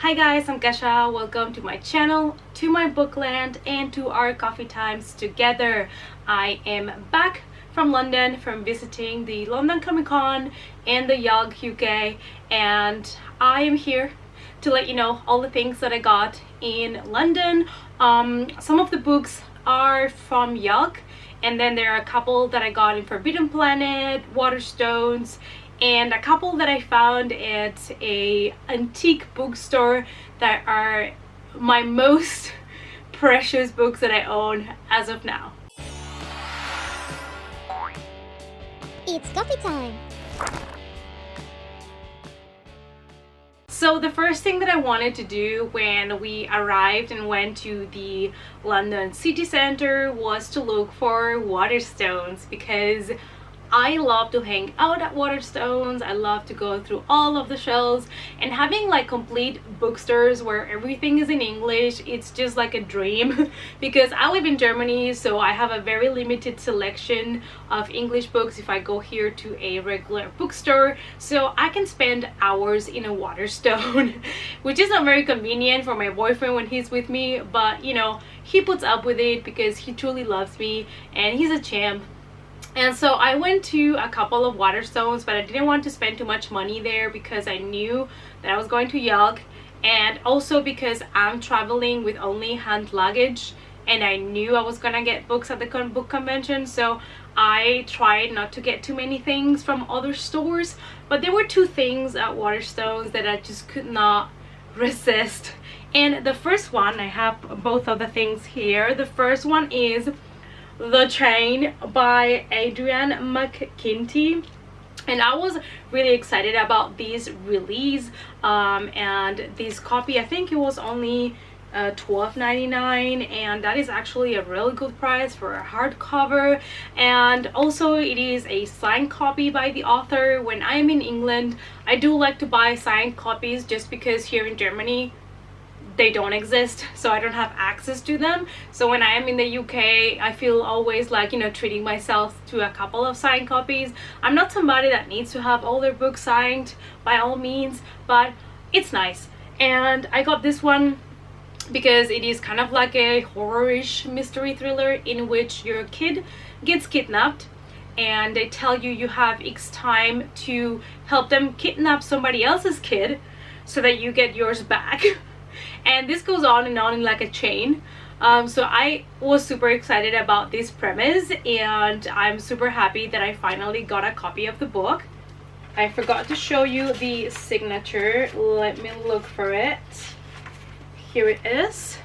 Hi guys, I'm Kesha. Welcome to my channel, to my bookland, and to our coffee times together. I am back from London from visiting the London Comic Con and the Yalc UK, and I am here to let you know all the things that I got in London. Some of the books are from Yalc, and then there are a couple that I got in Forbidden Planet, Waterstones, and a couple that I found at a antique bookstore that are my most precious books that I own as of now. It's coffee time! So the first thing that I wanted to do when we arrived and went to the London city centre was to look for Waterstones, because I love to hang out at Waterstones. I love to go through all of the shelves, and having like complete bookstores where everything is in English, it's just like a dream because I live in Germany, so I have a very limited selection of English books if I go here to a regular bookstore. So I can spend hours in a Waterstone which is not very convenient for my boyfriend when he's with me, but you know, he puts up with it because he truly loves me and he's a champ. And so I went to a couple of Waterstones, but I didn't want to spend too much money there because I knew that I was going to Yalc, and also because I'm traveling with only hand luggage and I knew I was gonna get books at the book convention. So I tried not to get too many things from other stores, but there were two things at Waterstones that I just could not resist. And the first one, I have both of the things here. The first one is The Train by Adrian McKinty, and I was really excited about this release, and this copy, I think it was only $12.99, and that is actually a really good price for a hardcover. And also it is a signed copy by the author. When I'm in England, I do like to buy signed copies just because here in Germany they don't exist, so I don't have access to them. So when I am in the UK, I feel always like, you know, treating myself to a couple of signed copies. I'm not somebody that needs to have all their books signed by all means, but it's nice. And I got this one because it is kind of like a horror-ish mystery thriller in which your kid gets kidnapped, and they tell you you have X time to help them kidnap somebody else's kid so that you get yours back. And this goes on and on in like a chain. So I was super excited about this premise, and I'm super happy that I finally got a copy of the book. I forgot to show you the signature. Let me look for it. Here it is.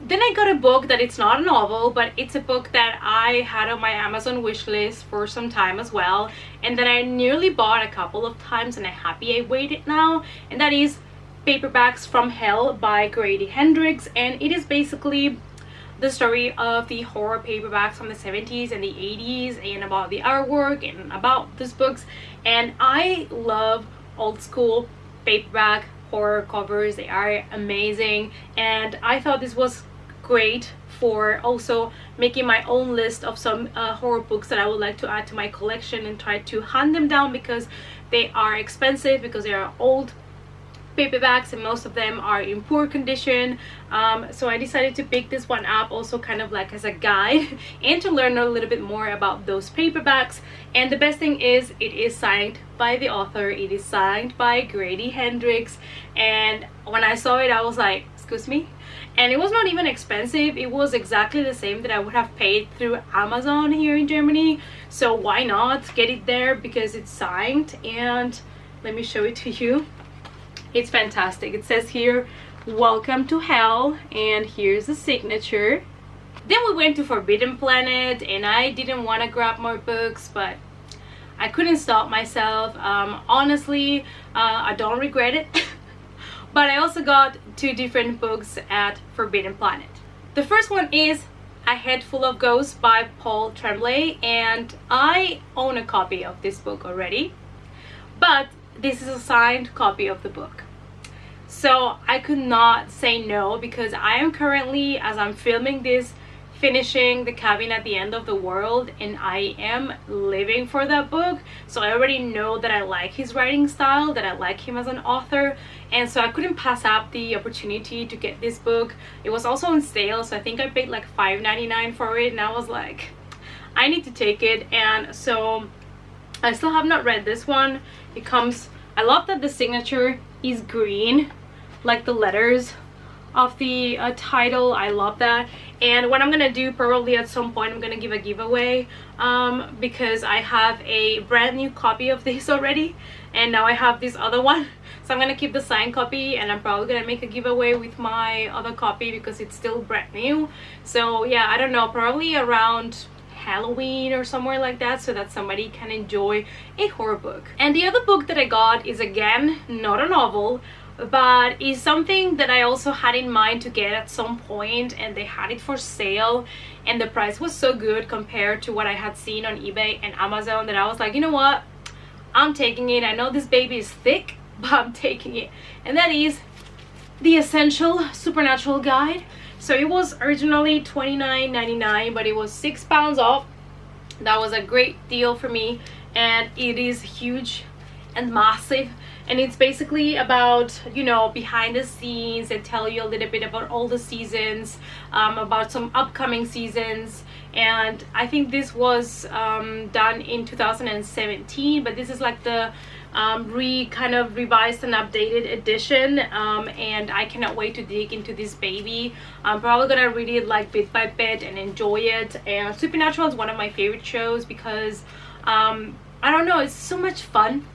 Then I got a book that it's not a novel, but it's a book that I had on my Amazon wish list for some time as well, and that I nearly bought a couple of times, and I'm happy I waited now, and that is Paperbacks from Hell by Grady Hendrix. And it is basically the story of the horror paperbacks from the 70s and the 80s, and about the artwork and about these books. And I love old school paperback horror covers. They are amazing, and I thought this was great for also making my own list of some horror books that I would like to add to my collection and try to hunt them down, because they are expensive, because they are old paperbacks and most of them are in poor condition. So I decided to pick this one up also kind of like as a guide and to learn a little bit more about those paperbacks. And the best thing is it is signed by the author. It is signed by Grady Hendrix, and when I saw it I was like, excuse me. And it was not even expensive. It was exactly the same that I would have paid through Amazon here in Germany, so why not get it there because it's signed. And let me show it to you. It's fantastic. It says here, "Welcome to Hell," and here's the signature. Then we went to Forbidden Planet, and I didn't want to grab more books, but I couldn't stop myself. Honestly, I don't regret it. But I also got two different books at Forbidden Planet. The first one is A Head Full of Ghosts by Paul Tremblay, and I own a copy of this book already, but this is a signed copy of the book. So I could not say no, because I am currently, as I'm filming this, finishing The Cabin at the End of the World, and I am living for that book. So I already know that I like his writing style, that I like him as an author, and so I couldn't pass up the opportunity to get this book. It was also on sale, so I think I paid like $5.99 for it, and I was like, I need to take it. And so I still have not read this one. It comes, I love that the signature is green, like the letters of the title. I love that. And what I'm gonna do probably at some point, I'm gonna give a giveaway because I have a brand new copy of this already, and now I have this other one. So I'm gonna keep the signed copy, and I'm probably gonna make a giveaway with my other copy because it's still brand new. So yeah, I don't know, probably around Halloween or somewhere like that, so that somebody can enjoy a horror book. And the other book that I got is, again, not a novel, but is something that I also had in mind to get at some point, and they had it for sale, and the price was so good compared to what I had seen on eBay and Amazon that I was like, you know what, I'm taking it. I know this baby is thick, but I'm taking it. And that is The Essential Supernatural Guide. So it was originally $29.99, but it was £6 off. That was a great deal for me, and it is huge and massive, and it's basically about, you know, behind the scenes. They tell you a little bit about all the seasons, about some upcoming seasons, and I think this was done in 2017, but this is like the kind of revised and updated edition, and I cannot wait to dig into this baby. I'm probably gonna read it like bit by bit and enjoy it. And Supernatural is one of my favorite shows because I don't know, it's so much fun.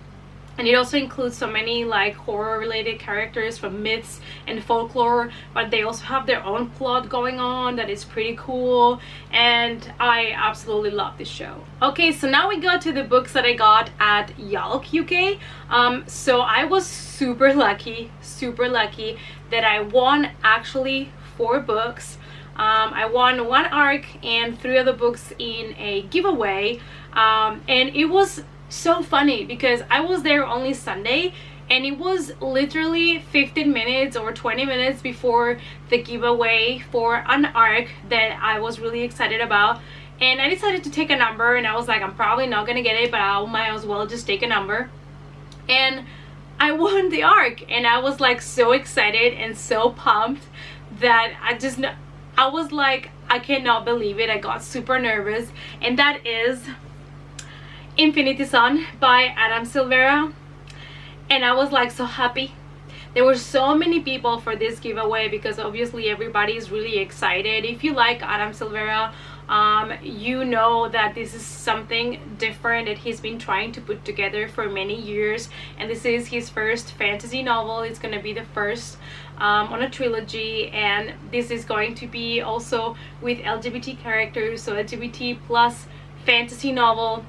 And it also includes so many like horror related characters from myths and folklore, but they also have their own plot going on that is pretty cool, and I absolutely love this show. Okay, so now we go to the books that I got at Yalc UK. So I was super lucky that I won actually 4 books. I won 1 ARC and 3 other books in a giveaway, and it was so funny because I was there only Sunday, and it was literally 15 minutes or 20 minutes before the giveaway for an ARC that I was really excited about, and I decided to take a number, and I was like, I'm probably not gonna get it, but I might as well just take a number, and I won the ARC, and I was like so excited and so pumped that I was like, I cannot believe it. I got super nervous, and that is Infinity Son by Adam Silvera, and I was like so happy. There were so many people for this giveaway because obviously everybody is really excited. If you like Adam Silvera, you know that this is something different that he's been trying to put together for many years, and this is his first fantasy novel. It's going to be the first on a trilogy, and this is going to be also with LGBT characters, so LGBT plus fantasy novel.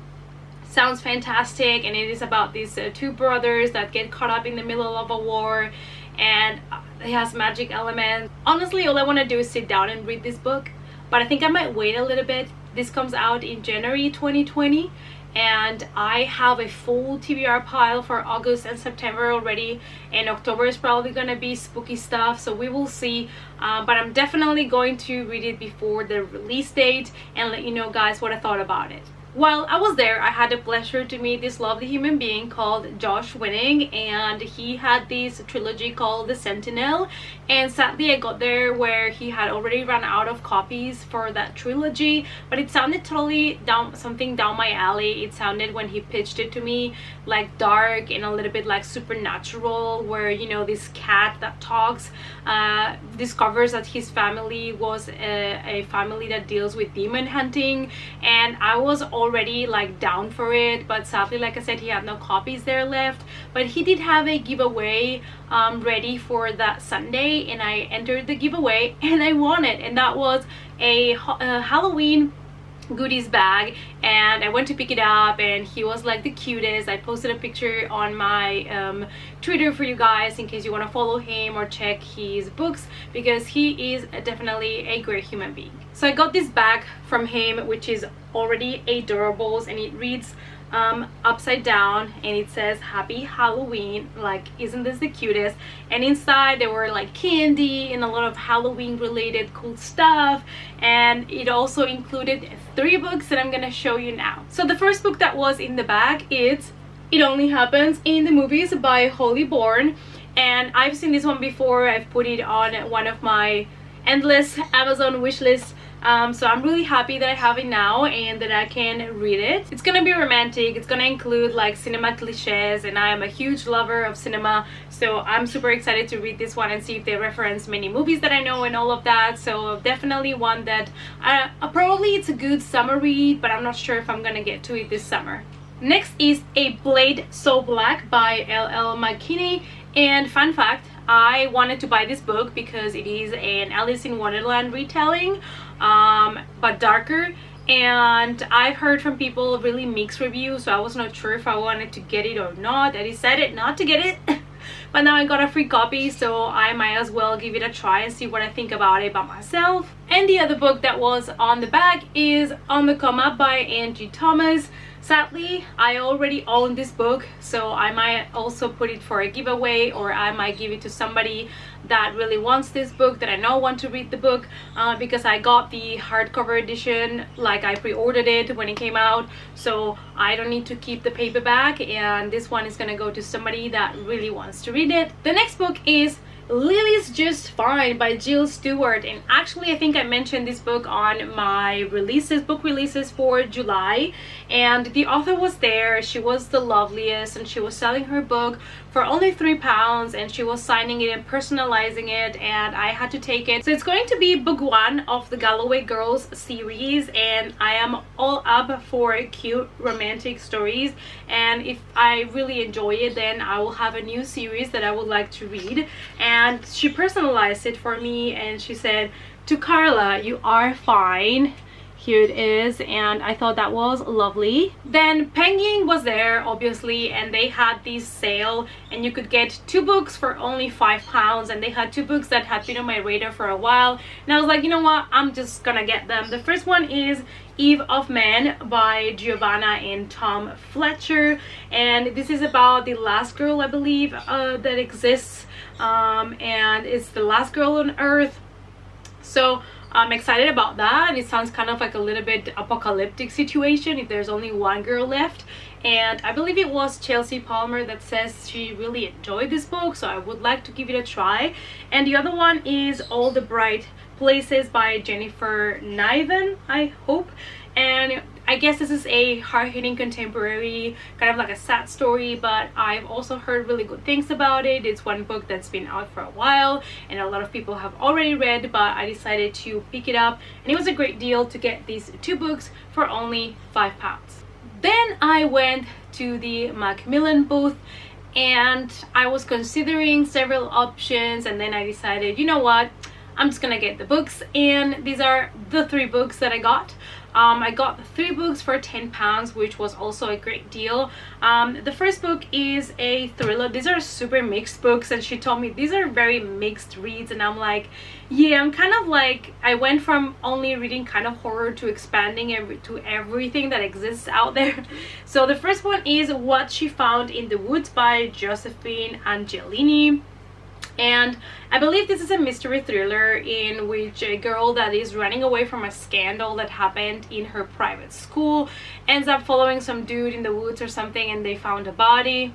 Sounds fantastic, and it is about these 2 brothers that get caught up in the middle of a war, and it has magic elements. Honestly, all I want to do is sit down and read this book, but I think I might wait a little bit. This comes out in January 2020, and I have a full TBR pile for August and September already, and October is probably gonna be spooky stuff, so we will see, but I'm definitely going to read it before the release date and let you know, guys, what I thought about it. While I was there, I had the pleasure to meet this lovely human being called Josh Winning, and he had this trilogy called The Sentinel, and sadly I got there where he had already run out of copies for that trilogy, but it sounded totally something down my alley. It sounded, when he pitched it to me, like dark and a little bit like supernatural, where, you know, this cat that talks discovers that his family was a family that deals with demon hunting, and I was already like down for it, but sadly, like I said, he had no copies there left. But he did have a giveaway ready for that Sunday, and I entered the giveaway and I won it, and that was a Halloween goodies bag, and I went to pick it up, and he was like the cutest. I posted a picture on my Twitter for you guys in case you want to follow him or check his books, because he is definitely a great human being. So I got this bag from him, which is already adorables, and it reads upside down, and it says Happy Halloween. Like, isn't this the cutest? And inside there were like candy and a lot of Halloween related cool stuff, and it also included 3 books that I'm gonna show you now. So the first book that was in the bag is It Only Happens in the Movies by Holly Bourne, and I've seen this one before. I've put it on one of my endless Amazon wish lists. So I'm really happy that I have it now and that I can read it. It's gonna be romantic. It's gonna include like cinema cliches, and I am a huge lover of cinema, so I'm super excited to read this one and see if they reference many movies that I know and all of that. So definitely one that probably it's a good summer read, but I'm not sure if I'm gonna get to it this summer. Next is A Blade So Black by L.L. McKinney, and fun fact, I wanted to buy this book because it is an Alice in Wonderland retelling, but darker, and I've heard from people really mixed reviews, so I was not sure if I wanted to get it or not. I decided not to get it but now I got a free copy, so I might as well give it a try and see what I think about it by myself. And the other book that was on the back is On the Come Up by Angie Thomas. Sadly, I already own this book, so I might also put it for a giveaway, or I might give it to somebody that really wants this book, that I know want to read the book, because I got the hardcover edition, like I pre-ordered it when it came out, so I don't need to keep the paperback, and this one is gonna go to somebody that really wants to read it. The next book is Lily's Just Fine by Jill Stewart, and actually I think I mentioned this book on my book releases for July, and the author was there. She was the loveliest, and she was selling her book for only £3, and she was signing it and personalizing it, and I had to take it. So it's going to be book 1 of the Galloway Girls series, and I am all up for cute romantic stories, and if I really enjoy it, then I will have a new series that I would like to read. And she personalized it for me, and she said, "To Carla, you are fine." Here it is, and I thought that was lovely. Then Penguin was there, obviously, and they had this sale, and you could get 2 books for only £5, and they had 2 books that had been on my radar for a while, and I was like, you know what, I'm just gonna get them. The first one is Eve of Men by Giovanna and Tom Fletcher, and this is about the last girl, I believe, that exists, and it's the last girl on Earth. So I'm excited about that. It sounds kind of like a little bit apocalyptic situation if there's only one girl left, and I believe it was Chelsea Palmer that says she really enjoyed this book, so I would like to give it a try. And the other one is All the Bright Places by Jennifer Niven, I hope, and I guess this is a hard-hitting contemporary, kind of like a sad story, but I've also heard really good things about it. It's one book that's been out for a while and a lot of people have already read, but I decided to pick it up, and it was a great deal to get these 2 books for only £5. Then I went to the Macmillan booth, and I was considering several options, and then I decided, you know what, I'm just gonna get the books, and these are the 3 books that I got. I got 3 books for £10, which was also a great deal. The first book is a thriller. These are super mixed books, and she told me these are very mixed reads, and I'm like, yeah, I'm kind of like, I went from only reading kind of horror to expanding to everything that exists out there. So the first one is What She Found in the Woods by Josephine Angelini. And I believe this is a mystery thriller in which a girl that is running away from a scandal that happened in her private school ends up following some dude in the woods or something, and they found a body.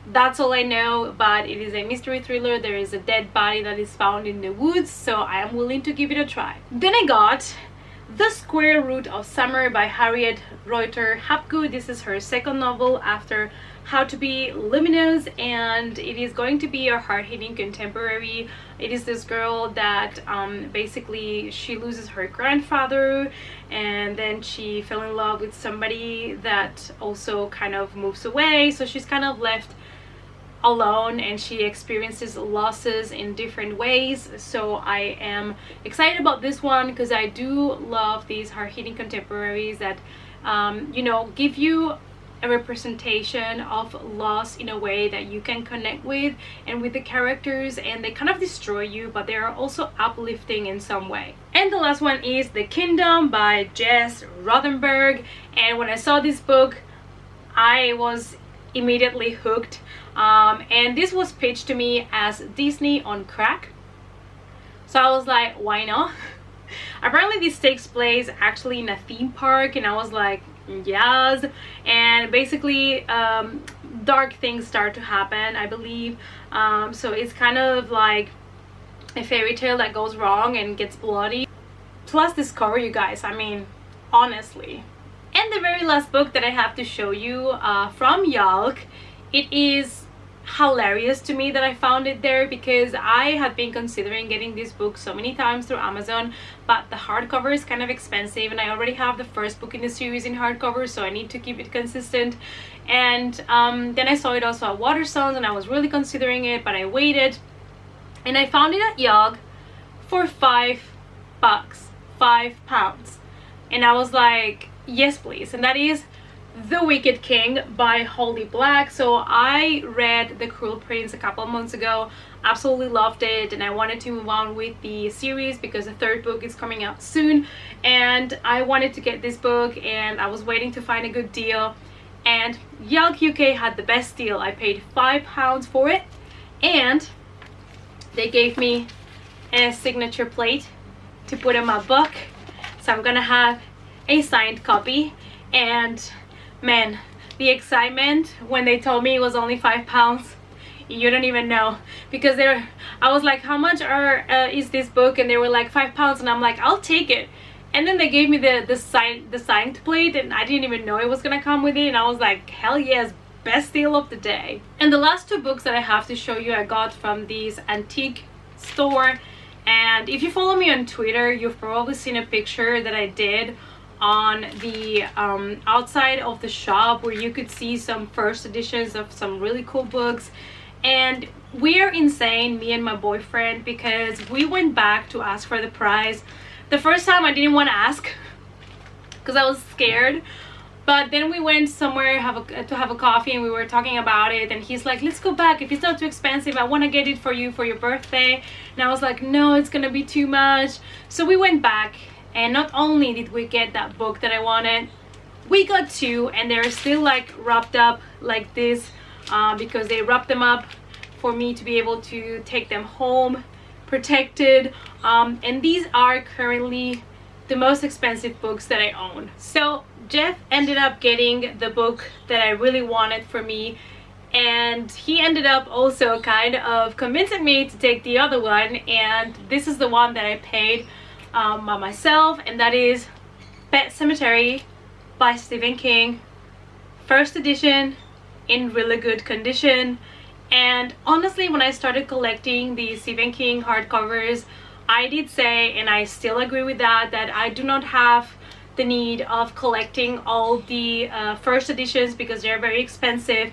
That's all I know, but it is a mystery thriller. There is a dead body that is found in the woods, so I am willing to give it a try. Then I got The Square Root of Summer by Harriet Reuter Hapgood. This is her second novel after How to Be Luminous, and it is going to be a hard-hitting contemporary. It is this girl that basically she loses her grandfather, and then she fell in love with somebody that also kind of moves away, so she's kind of left alone, and she experiences losses in different ways. So I am excited about this one because I do love these hard-hitting contemporaries that you know, give you a representation of loss in a way that you can connect with and with the characters, and they kind of destroy you, but they are also uplifting in some way. And the last one is The Kingdom by Jess Rothenberg, and when I saw this book, I was immediately hooked. And this was pitched to me as Disney on crack. So I was like, why not? Apparently this takes place actually in a theme park, and I was like, yes. And basically dark things start to happen, I believe. So it's kind of like a fairy tale that goes wrong and gets bloody. Plus this cover, you guys, I mean, honestly. And the very last book that I have to show you from Yalc, it is hilarious to me that I found it there, because I had been considering getting this book so many times through Amazon, but the hardcover is kind of expensive, and I already have the first book in the series in hardcover, so I need to keep it consistent. And then I saw it also at Waterstones, and I was really considering it, but I waited, and I found it at Yalc for £5, £5, and I was like, yes please. And that is The Wicked King by Holly Black. So I read The Cruel Prince a couple of months ago, absolutely loved it, and I wanted to move on with the series because the third book is coming out soon, and I wanted to get this book, and I was waiting to find a good deal, and Yalc UK had the best deal. I paid £5 for it, and they gave me a signature plate to put in my book, so I'm gonna have a signed copy. And man, the excitement when they told me it was only £5, you don't even know, because I was like, how much is this book? And they were like £5, and I'm like, I'll take it. And then they gave me the signed plate, and I didn't even know it was gonna come with it, and I was like, hell yes, best deal of the day. And the last two books that I have to show you I got from this antique store, and if you follow me on Twitter, you've probably seen a picture that I did on the outside of the shop where you could see some first editions of some really cool books. And we are insane, me and my boyfriend, because we went back to ask for the price. The first time I didn't want to ask because I was scared, but then we went somewhere to have a coffee, and we were talking about it, and he's like, let's go back, if it's not too expensive, I want to get it for you for your birthday. And I was like, no, it's gonna be too much. So we went back, and not only did we get that book that I wanted, we got two, and they're still like wrapped up like this, because they wrapped them up for me to be able to take them home protected. And these are currently the most expensive books that I own. So Jeff ended up getting the book that I really wanted for me, and he ended up also kind of convincing me to take the other one, and this is the one that I paid by myself, and that is Pet Sematary by Stephen King, first edition, in really good condition. And honestly, when I started collecting the Stephen King hardcovers, I did say, and I still agree with that I do not have the need of collecting all the first editions because they're very expensive.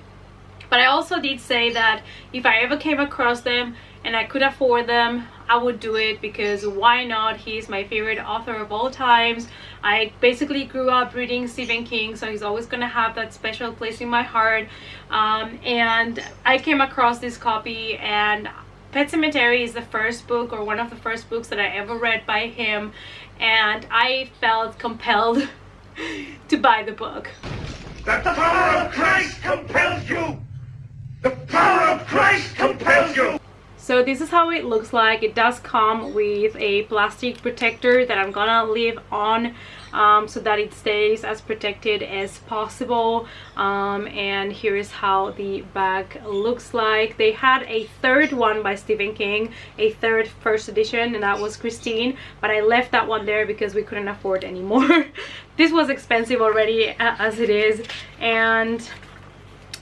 But I also did say that if I ever came across them and I could afford them, I would do it, because why not? He's my favorite author of all times. I basically grew up reading Stephen King, so he's always gonna have that special place in my heart. And I came across this copy, and Pet Sematary is the first book, or one of the first books that I ever read by him, and I felt compelled to buy the book. The power of Christ compels you! The power of Christ compels you! So this is how it looks like. It does come with a plastic protector that I'm gonna leave on so that it stays as protected as possible. And here is how the bag looks like. They had a third one by Stephen King, a third first edition, and that was Christine, but I left that one there because we couldn't afford anymore. This was expensive already as it is. And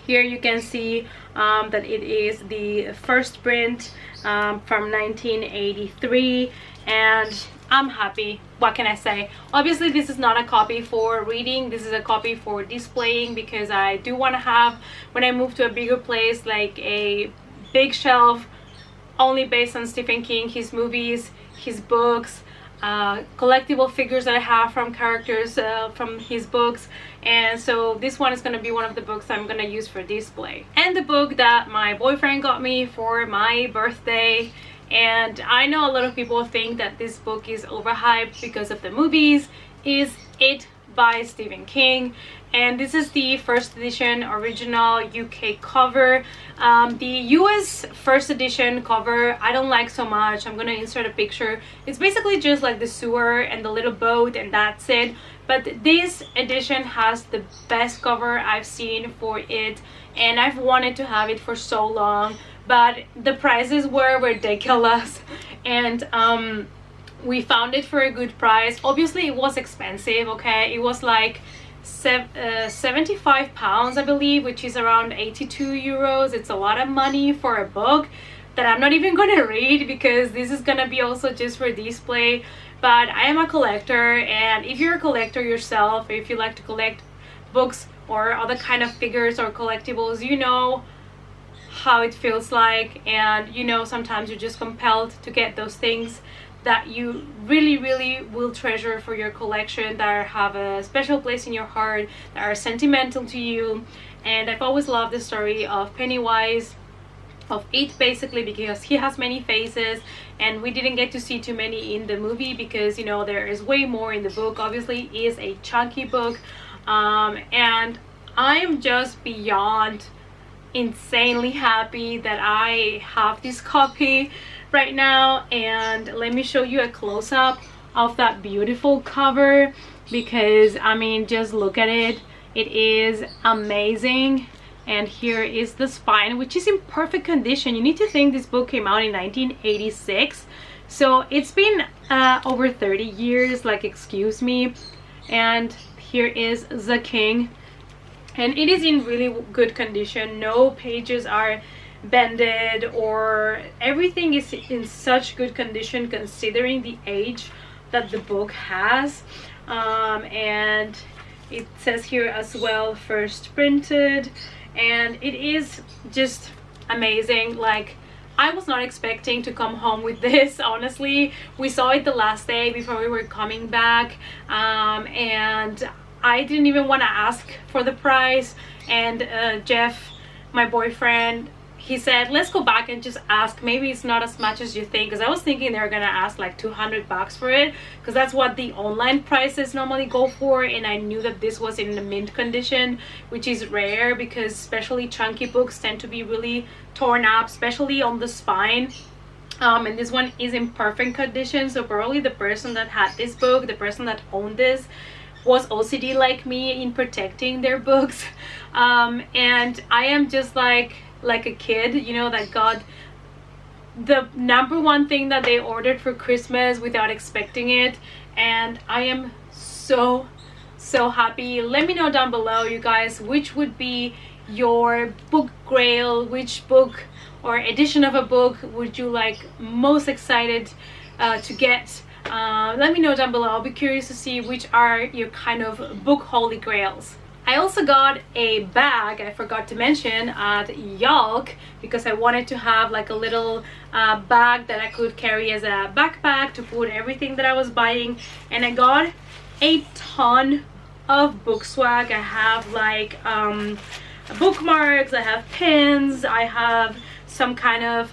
here you can see that it is the first print from 1983, and I'm happy. What can I say? Obviously this is not a copy for reading, this is a copy for displaying, because I do want to have, when I move to a bigger place, like a big shelf only based on Stephen King, his movies, his books, collectible figures that I have from characters from his books. And so this one is going to be one of the books I'm going to use for display. And the book that my boyfriend got me for my birthday, and I know a lot of people think that this book is overhyped because of the movies, is It by Stephen King. and this is the first edition original UK cover. The US first edition cover I don't like so much. I'm gonna insert a picture. It's basically just like the sewer and the little boat, and that's it. But this edition has the best cover I've seen for it, and I've wanted to have it for so long, but the prices were ridiculous, and we found it for a good price. Obviously it was expensive, okay? It was like 75 pounds I believe, which is around 82 euros. It's a lot of money for a book that I'm not even gonna read, because this is gonna be also just for display. But I am a collector, and if you're a collector yourself, if you like to collect books or other kind of figures or collectibles, you know how it feels like, and you know sometimes you're just compelled to get those things that you really will treasure for your collection, that have a special place in your heart, that are sentimental to you. And I've always loved the story of Pennywise, of it, basically because he has many faces, and we didn't get to see too many in the movie because, you know, there is way more in the book. Obviously it is a chunky book, and I'm just beyond insanely happy that I have this copy right now. And let me show you a close-up of that beautiful cover, because I mean, just look at it. It is amazing. And here is the spine, which is in perfect condition. You need to think this book came out in 1986, so it's been over 30 years, like, excuse me. And here is the king, and it is in really good condition. No pages are bended, or everything is in such good condition considering the age that the book has. And it says here as well, first printed, and it is just amazing. Like, I was not expecting to come home with this, honestly. We saw it the last day before we were coming back, and I didn't even want to ask for the price. And Jeff, my boyfriend, he said, let's go back and just ask. Maybe it's not as much as you think, because I was thinking they were gonna ask like 200 bucks for it, because that's what the online prices normally go for. And I knew that this was in the mint condition, which is rare, because especially chunky books tend to be really torn up, especially on the spine. And this one is in perfect condition. So probably the person that had this book, the person that owned this, was OCD like me in protecting their books. And I am just like a kid, you know, that got the #1 thing that they ordered for Christmas without expecting it. And I am so happy. Let me know down below, you guys, which would be your book grail, which book or edition of a book would you like most excited to get. Let me know down below. I'll be curious to see which are your kind of book holy grails. I also got a bag, I forgot to mention, at Yalc, because I wanted to have like a little bag that I could carry as a backpack to put everything that I was buying. And I got a ton of book swag. I have like bookmarks, I have pins, I have some kind of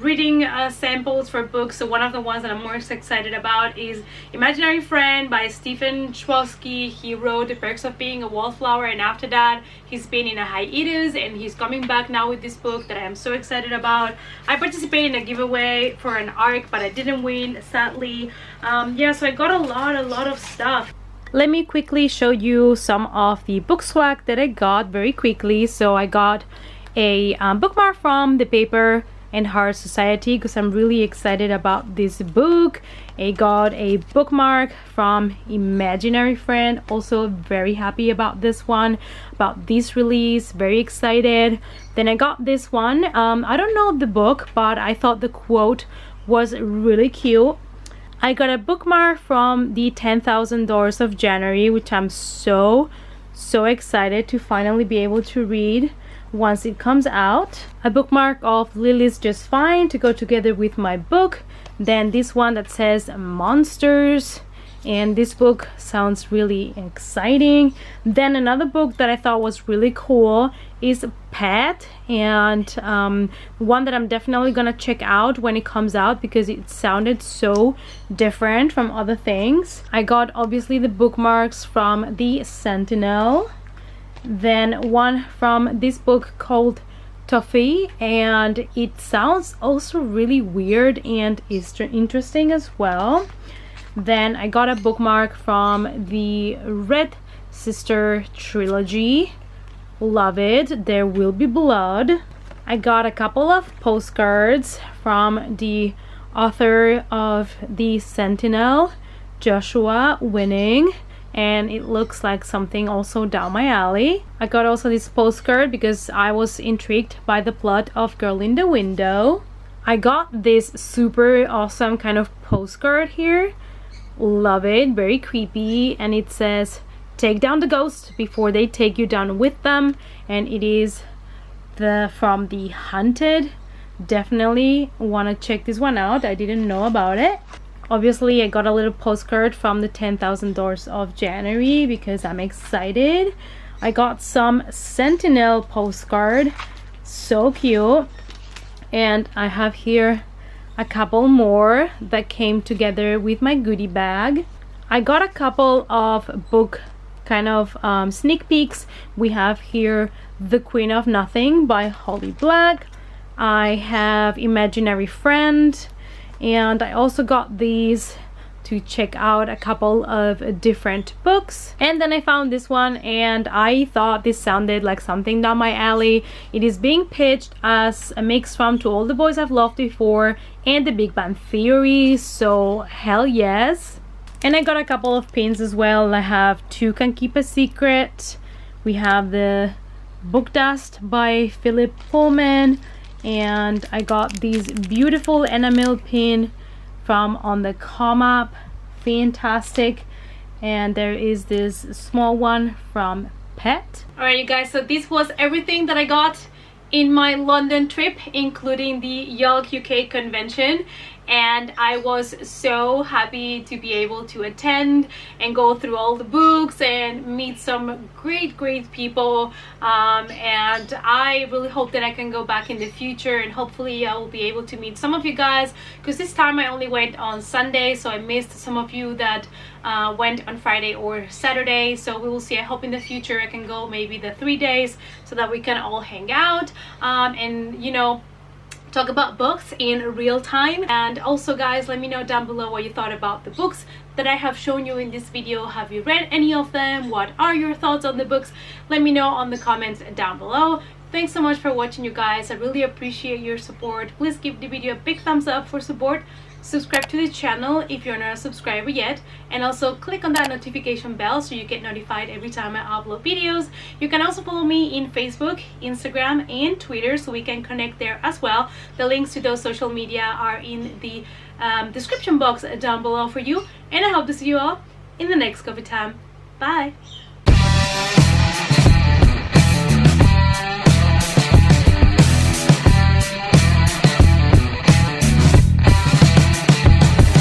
reading samples for books. So one of the ones that I'm most excited about is Imaginary Friend by Stephen Chbosky. He wrote The Perks of Being a Wallflower, and after that he's been in a hiatus, and he's coming back now with this book that I am so excited about. I participated in a giveaway for an ARC, but I didn't win, sadly. Yeah, so I got a lot of stuff. Let me quickly show you some of the book swag that I got very quickly. So I got a bookmark from the Paper and Heart Society, because I'm really excited about this book. I got a bookmark from Imaginary Friend, also very happy about this one, about this release, very excited. Then I got this one. I don't know the book, but I thought the quote was really cute. I got a bookmark from the 10,000 Doors of January, which I'm so excited to finally be able to read once it comes out. A bookmark of Lily's Just Fine to go together with my book. Then this one that says Monsters, and this book sounds really exciting. Then another book that I thought was really cool is Pet, and one that I'm definitely gonna check out when it comes out, because it sounded so different from other things. I got obviously the bookmarks from the Sentinel. then one from this book called Toffee, and it sounds also really weird and interesting as well. Then I got a bookmark from the Red Sister trilogy. Love it. There Will Be Blood. I got a couple of postcards from the author of The Sentinel, Joshua Winning, and it looks like something also down my alley. I got also this postcard because I was intrigued by the plot of Girl in the Window. I got this super awesome kind of postcard here. Love it. Very creepy, and it says, "Take down the ghosts before they take you down with them," and it is from The Hunted. Definitely want to check this one out. I didn't know about it. Obviously, I got a little postcard from the 10,000 Doors of January because I'm excited. I got some Sentinel postcard. So cute. And I have here a couple more that came together with my goodie bag. I got a couple of book kind of sneak peeks. We have here The Queen of Nothing by Holly Black. I have Imaginary Friend, and I also got these to check out a couple of different books. And then I found this one, and I thought this sounded like something down my alley. It is being pitched as a mix from To All the Boys I've Loved Before and The Big Bang Theory, so hell yes. And I got a couple of pins as well. I have Two Can Keep a Secret. We have the Book Dust by Philip Pullman, and I got these beautiful enamel pin from On the Come Up. Fantastic. And there is this small one from Pet. Alright, you guys, so this was everything that I got in my London trip, including the Yalc UK convention. And I was so happy to be able to attend and go through all the books and meet some great people, and I really hope that I can go back in the future, and hopefully I will be able to meet some of you guys, because this time I only went on Sunday, so I missed some of you that went on Friday or Saturday. So we will see. I hope in the future I can go maybe the 3 days so that we can all hang out and, you know, talk about books in real time. And also, guys, let me know down below what you thought about the books that I have shown you in this video. Have you read any of them? What are your thoughts on the books? Let me know on the comments down below. Thanks so much for watching, you guys. I really appreciate your support. Please give the video a big thumbs up for support. Subscribe to the channel if you're not a subscriber yet, and also click on that notification bell so you get notified every time I upload videos. You can also follow me in Facebook, Instagram, and Twitter, so we can connect there as well. The links to those social media are in the description box down below for you, and I hope to see you all in the next coffee time. Bye.